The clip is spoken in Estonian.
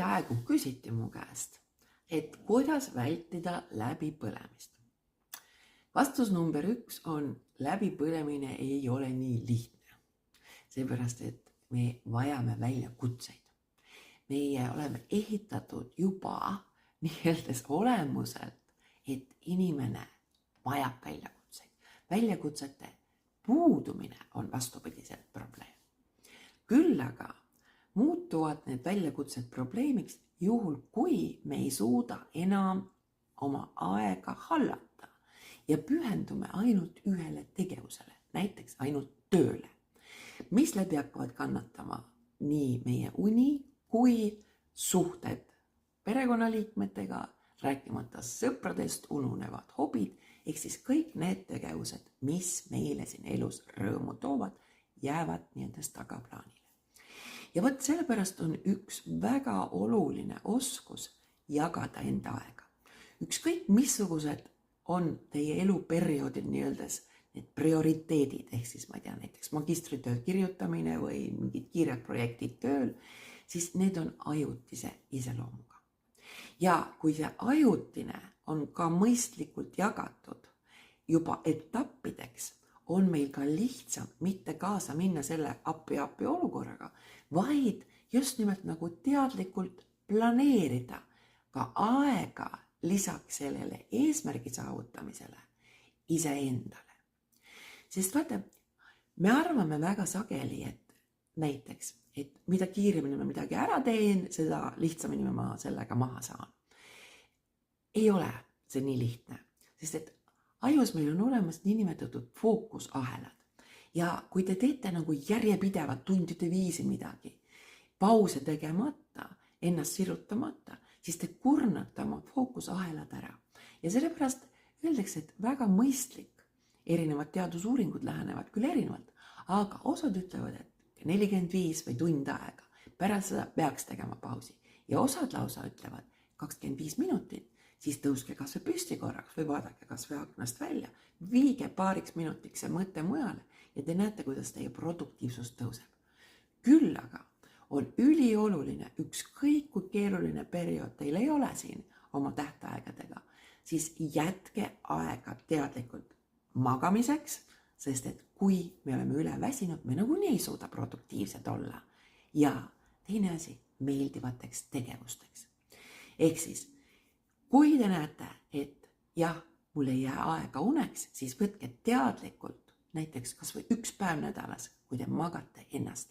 praegu küsiti mu käest, et kuidas vältida läbipõlemist. Vastus number 1 on, läbipõlemine ei ole nii lihtne. Seepärast, et me vajame väljakutseid. Meie oleme ehitatud juba nii-öeldes olemuselt, et inimene vajab väljakutseid. Väljakutsete puudumine on vastupidiselt probleem. Küll aga muutuvad need väljakutsed probleemiks juhul, kui me ei suuda enam oma aega hallata ja pühendume ainult ühele tegevusele, näiteks ainult tööle, mis läbi hakkavad kannatama nii meie uni kui suhted perekonnaliikmetega, rääkimata sõpradest, ununevad hobid, ehk siis kõik need tegevused, mis meile siin elus rõõmu toovad, jäävad nendest tagaplaanile. Ja võt sellepärast on üks väga oluline oskus jagada enda aega. Ükskõik missugused on teie eluperioodil nii-öeldes need prioriteedid, ehk siis ma ei tea, näiteks magistritöö kirjutamine või mingid kiired projektid tööl, siis need on ajutise iseloomuga. Ja kui see ajutine on ka mõistlikult jagatud juba etappideks, on meil ka lihtsam mitte kaasa minna selle appi olukorraga, vaid just nimelt nagu teadlikult planeerida ka aega lisaks sellele eesmärgi saavutamisele iseendale. Sest vaata, me arvame väga sageli, et näiteks, et mida kiiremini ma midagi ära teen, seda lihtsamini ma sellega maha saan. Ei ole see nii lihtne, sest et ajus meil on olemas niinimetatud fookusahelad. Ja kui te teete nagu järjepidevat tundide viisi midagi, pause tegemata, ennast sirutamata, siis te kurnate oma fookusahelad ära. Ja sellepärast öeldakse, et väga mõistlik, erinevad teadusuuringud lähenevad küll erinevalt, aga osad ütlevad, et 45 või tund aega, pärast seda peaks tegema pausi. Ja osad lausa ütlevad 25 minutit, siis tõuske kas või püsti korraks või vaadake kas või aknast välja, viige paariks minutiks see mõte mujale ja te näete, kuidas teie produktiivsus tõuseb. Küll aga on ülioluline, ükskõik kui keeruline periood teil ei ole siin oma tähtaegadega, siis jätke aega teadlikult magamiseks, sest et kui me oleme üle väsinud, me nagunii ei suuda produktiivsed olla. Ja teine asi, meeldivateks tegevusteks. Ehk siis, kui te näete, et jah, mul ei jää aega uneks, siis võtke teadlikult näiteks kas või 1 päev nädalas, kui te magate ennast